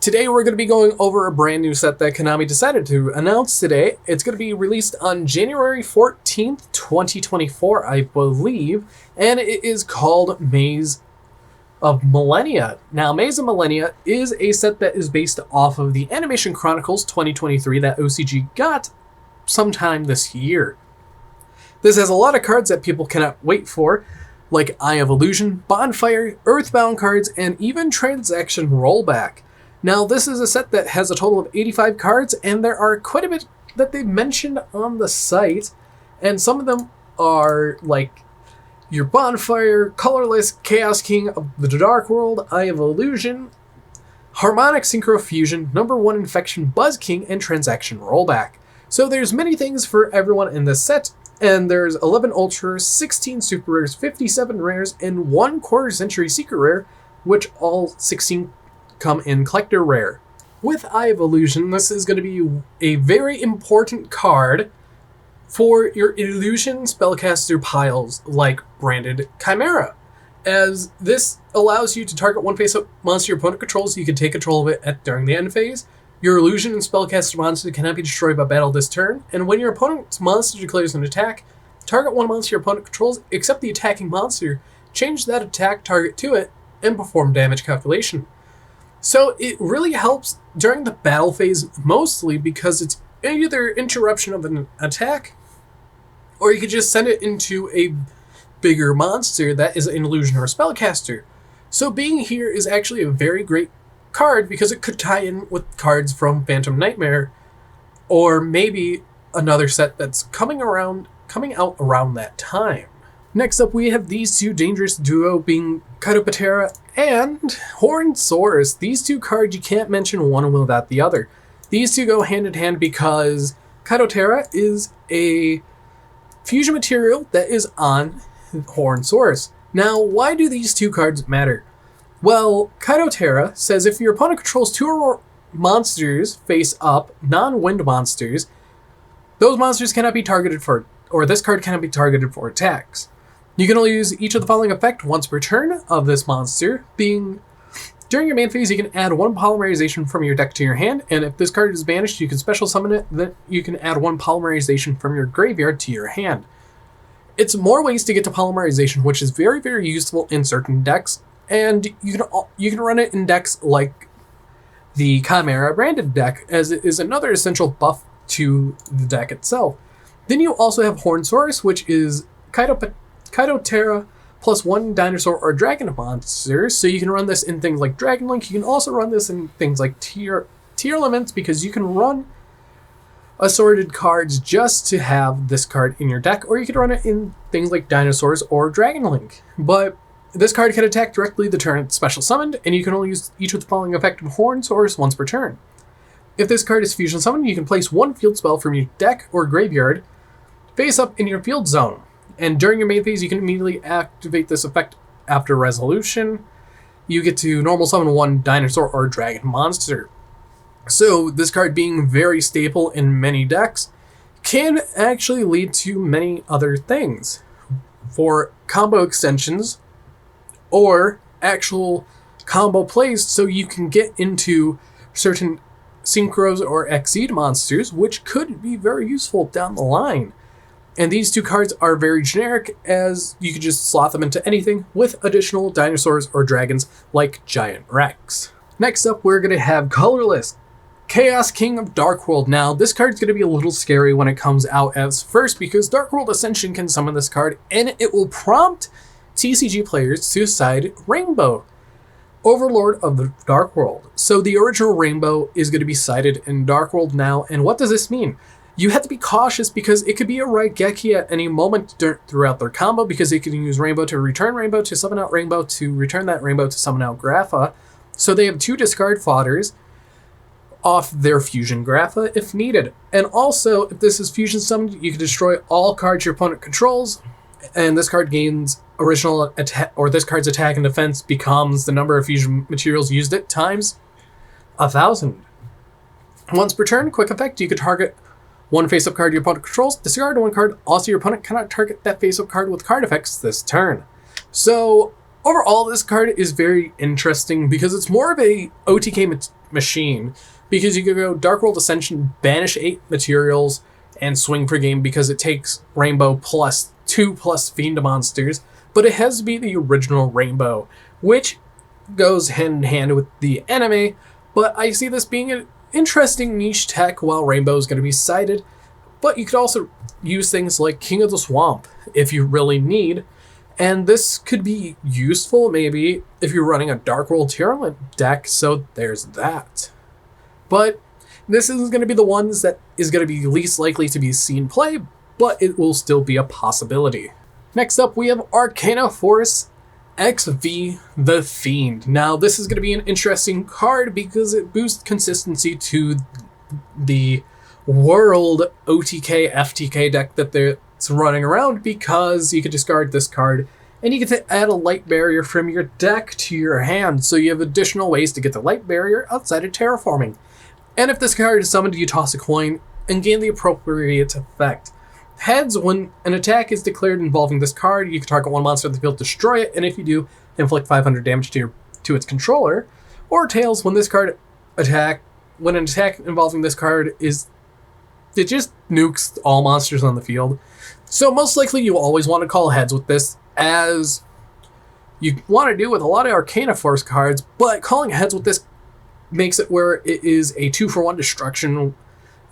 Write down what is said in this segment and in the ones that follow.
Today we're going to be going over a brand new set that Konami decided to announce today. It's going to be released on January 14th, 2024, I believe, and it is called Maze of Millennia. Now, Maze of Millennia is a set that is based off of the Animation Chronicles 2023 that OCG got sometime this year. This has a lot of cards that people cannot wait for, like Eye of Illusion, Bonfire, Earthbound cards, and even Transaction Rollback. Now, this is a set that has a total of 85 cards, and there are quite a bit that they've mentioned on the site, and some of them are like your Bonfire, Colorless, Chaos King of the Dark World, Eye of Illusion, Harmonic Synchro Fusion, Number 1 Infection, Buzz King, and Transaction Rollback. So there's many things for everyone in this set, and there's 11 Ultras, 16 Super Rares, 57 Rares, and 1 quarter century Secret Rare, which all 16 come in Collector Rare. With Eye of Illusion, this is going to be a very important card for your illusion spellcaster piles like Branded Chimera, as this allows you to target one face-up monster your opponent controls. You can take control of it during the end phase. Your illusion and spellcaster monster cannot be destroyed by battle this turn, and when your opponent's monster declares an attack, target one monster your opponent controls except the attacking monster, change that attack target to it, and perform damage calculation. So it really helps during the battle phase mostly because it's either interruption of an attack, or you could just send it into a bigger monster that is an illusion or a spellcaster. So being here is actually a very great card because it could tie in with cards from Phantom Nightmare, or maybe another set that's coming out around that time. Next up, we have these two dangerous duo being Katopaterra and Hornsaurus. These two cards, you can't mention one without the other. These two go hand in hand because Katopaterra is a fusion material that is on Hornsaurus. Now, why do these two cards matter? Well, Katopaterra says if your opponent controls 2 or more monsters face up, non-wind monsters, those monsters cannot be targeted for, or this card cannot be targeted for attacks. You can only use each of the following effect once per turn of this monster, being during your main phase you can add 1 polymerization from your deck to your hand, and if this card is banished you can special summon it, then you can add 1 polymerization from your graveyard to your hand. It's more ways to get to polymerization, which is very, very useful in certain decks, and you can run it in decks like the Chimera branded deck, as it is another essential buff to the deck itself. Then you also have Hornsaurus, which is Katopaterra plus 1 dinosaur or dragon monster, so you can run this in things like Dragon Link. You can also run this in things like tier elements, because you can run assorted cards just to have this card in your deck, or you can run it in things like dinosaurs or Dragon Link. But this card can attack directly the turn it's special summoned, and you can only use each of the following effect of Hornsaurus once per turn. If this card is fusion summoned, you can place 1 field spell from your deck or graveyard face up in your field zone. And during your main phase, you can immediately activate this effect after resolution. You get to normal summon 1 dinosaur or dragon monster. So this card being very staple in many decks can actually lead to many other things. For combo extensions, or actual combo plays, so you can get into certain synchros or exceed monsters, which could be very useful down the line. And these two cards are very generic, as you could just slot them into anything with additional dinosaurs or dragons like Giant Rex. Next up, we're going to have Colorless, Chaos King of Dark World. Now, this card's going to be a little scary when it comes out as first, because Dark World Ascension can summon this card, and it will prompt TCG players to side Rainbow, Overlord of the Dark World. So the original Rainbow is going to be sided in Dark World now, and what does this mean? You have to be cautious because it could be a Raigeki at any moment throughout their combo, because they can use Rainbow to return Rainbow, to summon out Rainbow, to return that Rainbow to summon out Grapha. So they have 2 discard fodders off their Fusion Grapha if needed. And also, if this is Fusion summoned, you can destroy all cards your opponent controls, and this card gains original attack, or this card's attack and defense becomes the number of fusion materials used it times 1,000. Once per turn, quick effect, you can target 1 face-up card your opponent controls, discard 1 card. Also, your opponent cannot target that face-up card with card effects this turn. So overall, this card is very interesting because it's more of a OTK machine, because you could go Dark World Ascension, banish 8 materials, and swing for game because it takes Rainbow plus 2 plus Fiend monsters, but it has to be the original Rainbow, which goes hand in hand with the anime, but I see this being an interesting niche tech while Rainbow is going to be cited, but you could also use things like King of the Swamp if you really need, and this could be useful maybe if you're running a Dark World Tournament deck, so there's that. But this is going to be the ones that is going to be least likely to be seen play, but it will still be a possibility. Next up, we have Arcana Force XV, the Fiend. Now, this is going to be an interesting card because it boosts consistency to the World OTK FTK deck that's running around, because you can discard this card and you get to add a light barrier from your deck to your hand, so you have additional ways to get the light barrier outside of terraforming. And if this card is summoned, you toss a coin and gain the appropriate effect. Heads, when an attack is declared involving this card, you can target one monster on the field, destroy it, and if you do, inflict 500 damage to its controller. Or tails, when an attack involving this card it just nukes all monsters on the field. So most likely you always want to call heads with this, as you want to do with a lot of Arcana Force cards, but calling heads with this makes it where it is a 2-for-1 destruction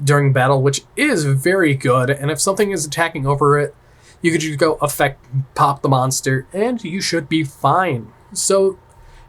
during battle, which is very good, and if something is attacking over it, you could just go effect pop the monster, and you should be fine. So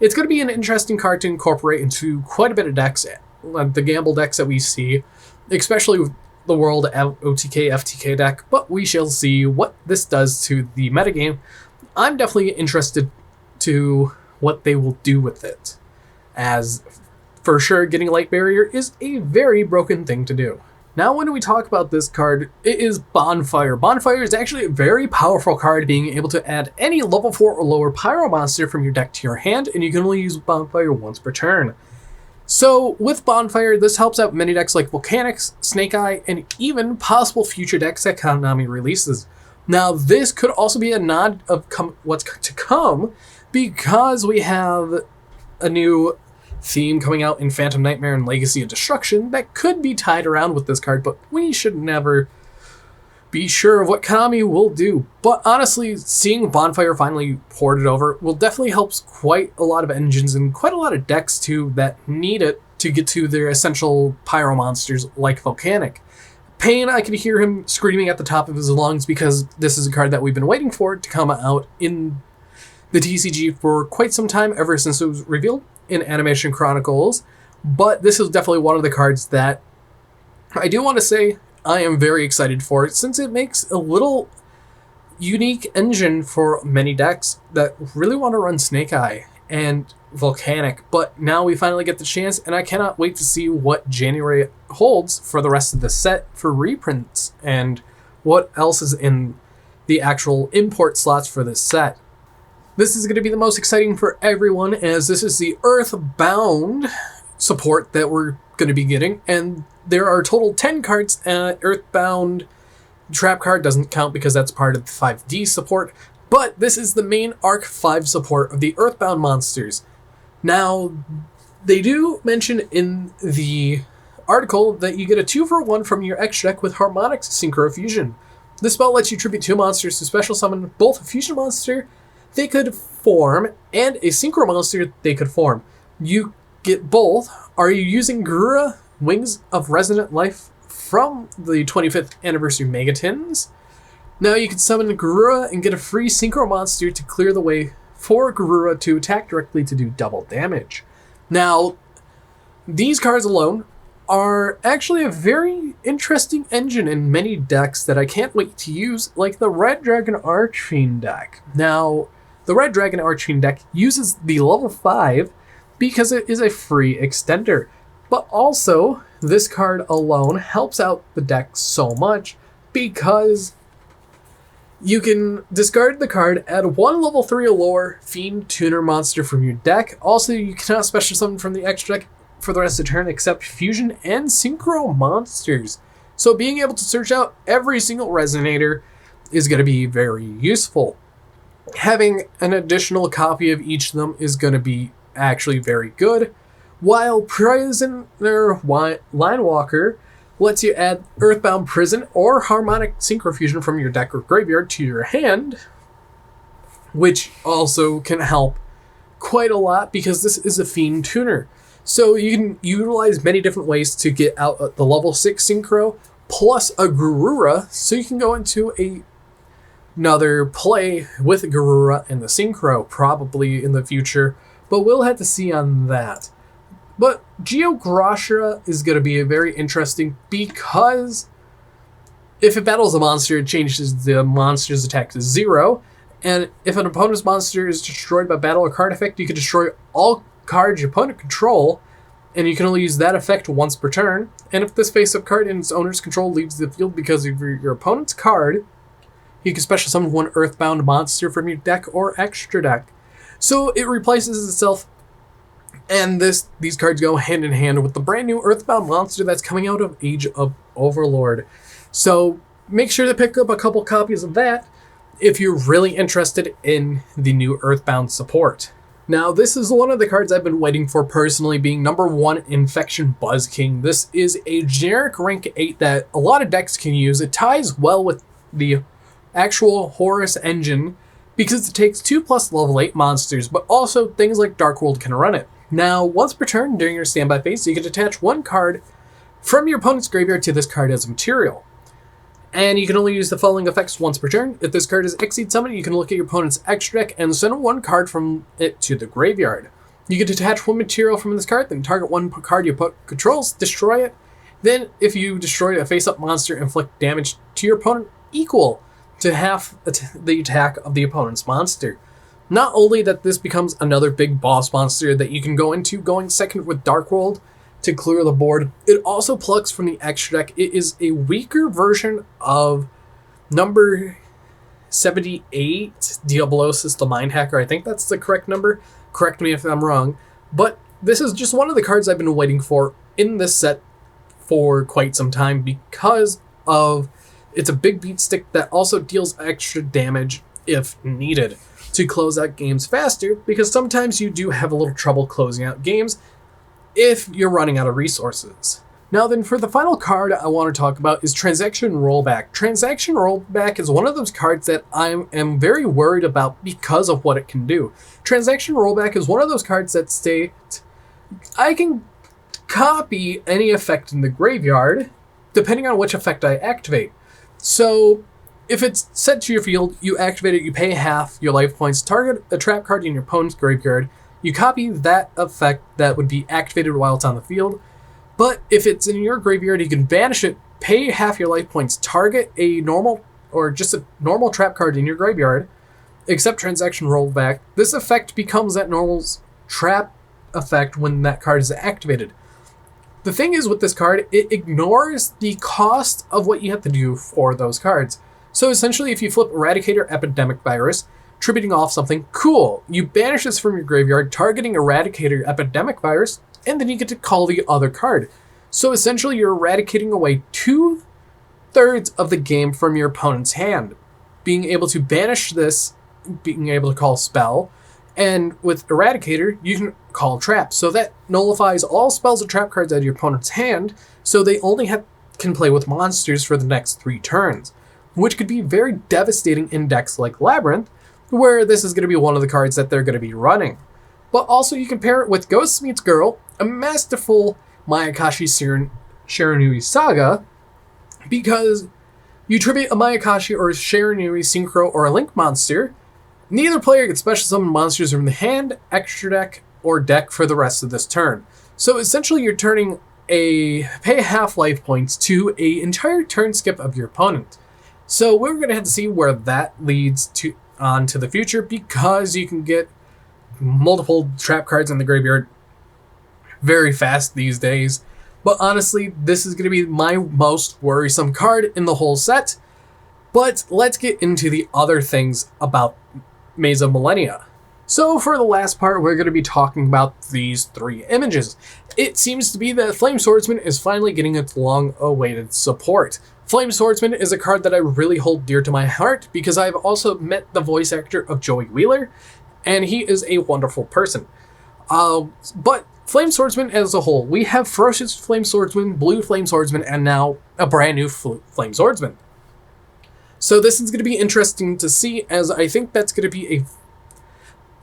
it's going to be an interesting card to incorporate into quite a bit of decks, the gamble decks that we see, especially with the World OTK FTK deck, but we shall see what this does to the metagame. I'm definitely interested to what they will do with it, as for sure getting Light Barrier is a very broken thing to do. Now when we talk about this card, it is Bonfire. Bonfire is actually a very powerful card, being able to add any level 4 or lower Pyro monster from your deck to your hand, and you can only use Bonfire once per turn. So with Bonfire, this helps out many decks like Volcanics, Snake Eye, and even possible future decks that Konami releases. Now this could also be a nod of what's to come, because we have a new theme coming out in Phantom Nightmare and Legacy of Destruction that could be tied around with this card, but we should never be sure of what Konami will do. But honestly, seeing Bonfire finally ported over will definitely help quite a lot of engines and quite a lot of decks too that need it to get to their essential pyro monsters like Volcanic. Pain, I can hear him screaming at the top of his lungs, because this is a card that we've been waiting for to come out in the TCG for quite some time, ever since it was revealed in Animation Chronicles, but this is definitely one of the cards that I do want to say I am very excited for it, since it makes a little unique engine for many decks that really want to run Snake Eye and Volcanic, but now we finally get the chance, and I cannot wait to see what January holds for the rest of the set for reprints and what else is in the actual import slots for this set. This is going to be the most exciting for everyone, as this is the Earthbound support that we're going to be getting, and there are a total 10 cards. Earthbound Trap card doesn't count because that's part of the 5D support, but this is the main Arc 5 support of the Earthbound monsters. Now, they do mention in the article that you get a 2-for-1 from your extra deck with Harmonic Synchro Fusion. This spell lets you tribute 2 monsters to special summon both a fusion monster they could form and a synchro monster they could form. You get both. Are you using Gura, Wings of Resonant Life from the 25th Anniversary Megatins? Now you can summon Gura and get a free synchro monster to clear the way for Gura to attack directly to do double damage. Now, these cards alone are actually a very interesting engine in many decks that I can't wait to use, like the Red Dragon Archfiend deck. Now, the Red Dragon Archfiend deck uses the level 5 because it is a free extender, but also this card alone helps out the deck so much because you can discard the card, add 1 level 3 or lower Fiend Tuner monster from your deck. Also, you cannot special summon from the extra deck for the rest of the turn except Fusion and Synchro monsters. So being able to search out every single Resonator is going to be very useful. Having an additional copy of each of them is going to be actually very good, while Prisoner Linewalker lets you add Earthbound Prison or Harmonic Synchrofusion from your deck or graveyard to your hand, which also can help quite a lot because this is a Fiend tuner. So you can utilize many different ways to get out the level 6 Synchro plus a Garura, so you can go into another play with Garura and the Synchro probably in the future, but we'll have to see on that. But Geogracia is going to be very interesting because if it battles a monster, it changes the monster's attack to 0. And if an opponent's monster is destroyed by battle or card effect, you can destroy all cards your opponent control, and you can only use that effect once per turn. And if this face-up card in its owner's control leaves the field because of your opponent's card, you can special summon one Earthbound monster from your deck or extra deck. So it replaces itself. And these cards go hand in hand with the brand new Earthbound monster that's coming out of Age of Overlord. So make sure to pick up a couple copies of that if you're really interested in the new Earthbound support. Now, this is one of the cards I've been waiting for personally, being number 1, Infection Buzz King. This is a generic rank 8 that a lot of decks can use. It ties well with the actual Horus engine because it takes 2+ level 8 monsters, but also things like Dark World can run it. Now, once per turn during your standby phase, you can attach one card from your opponent's graveyard to this card as material. And you can only use the following effects once per turn. If this card is Exceed Summon, you can look at your opponent's extra deck and send one card from it to the graveyard. You can detach one material from this card, then target one card your opponent controls, destroy it. Then, if you destroy a face-up monster, inflict damage to your opponent equal to half the attack of the opponent's monster. Not only that this becomes another big boss monster that you can go into going second with Dark World to clear the board, it also plucks from the extra deck. It is a weaker version of number 78, Diablosis the Mind Hacker. I think that's the correct number. Correct me if I'm wrong. But this is just one of the cards I've been waiting for in this set for quite some time because of it's a big beat stick that also deals extra damage if needed to close out games faster, because sometimes you do have a little trouble closing out games if you're running out of resources. Now then, for the final card I want to talk about is Transaction Rollback. Transaction Rollback is one of those cards that I am very worried about because of what it can do. Transaction Rollback is one of those cards that state I can copy any effect in the graveyard depending on which effect I activate. So if it's set to your field, you activate it, you pay half your life points, target a trap card in your opponent's graveyard, you copy that effect that would be activated while it's on the field. But if it's in your graveyard, you can banish it, pay half your life points, target a normal or just a normal trap card in your graveyard, except Transaction Rollback. This effect becomes that normal's trap effect when that card is activated. The thing is with this card, it ignores the cost of what you have to do for those cards. So essentially, if you flip Eradicator Epidemic Virus, tributing off something, cool. You banish this from your graveyard, targeting Eradicator Epidemic Virus, and then you get to call the other card. So essentially, you're eradicating away 2/3 of the game from your opponent's hand. Being able to banish this, being able to call spell, and with Eradicator, you can call trap. So that nullifies all spells or trap cards out of your opponent's hand, so they only can play with monsters for the next 3 turns, which could be very devastating in decks like Labyrinth, where this is going to be one of the cards that they're going to be running. But also you can pair it with Ghost Meets Girl, a masterful Mayakashi Shiranui Saga, because you tribute a Mayakashi or a Shiranui Synchro or a Link monster, neither player can special summon monsters from the hand, extra deck, or deck for the rest of this turn. So essentially you're turning a pay half life points to a entire turn skip of your opponent. So we're going to have to see where that leads to on to the future, because you can get multiple trap cards in the graveyard very fast these days. But honestly, this is going to be my most worrisome card in the whole set. But let's get into the other things about Maze of Millennia. So for the last part, we're going to be talking about these 3 images. It seems to be that Flame Swordsman is finally getting its long-awaited support. Flame Swordsman is a card that I really hold dear to my heart because I've also met the voice actor of Joey Wheeler, and he is a wonderful person. But Flame Swordsman as a whole. We have Ferocious Flame Swordsman, Blue Flame Swordsman, and now a brand new Flame Swordsman. So this is going to be interesting to see, as I think that's going to be a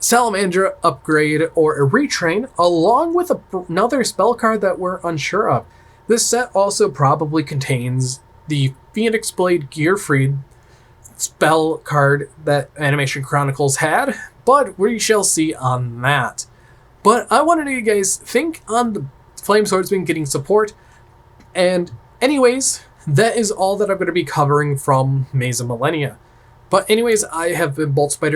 Salamandra upgrade or a retrain, along with another spell card that we're unsure of. This set also probably contains the Phoenix Blade Gearfried spell card that Animation Chronicles had, but we shall see on that. But I wanted you guys think on the Flame Swordsman getting support, and anyways, that is all that I'm going to be covering from Maze of Millennia. But anyways, I have been Bolt Spider.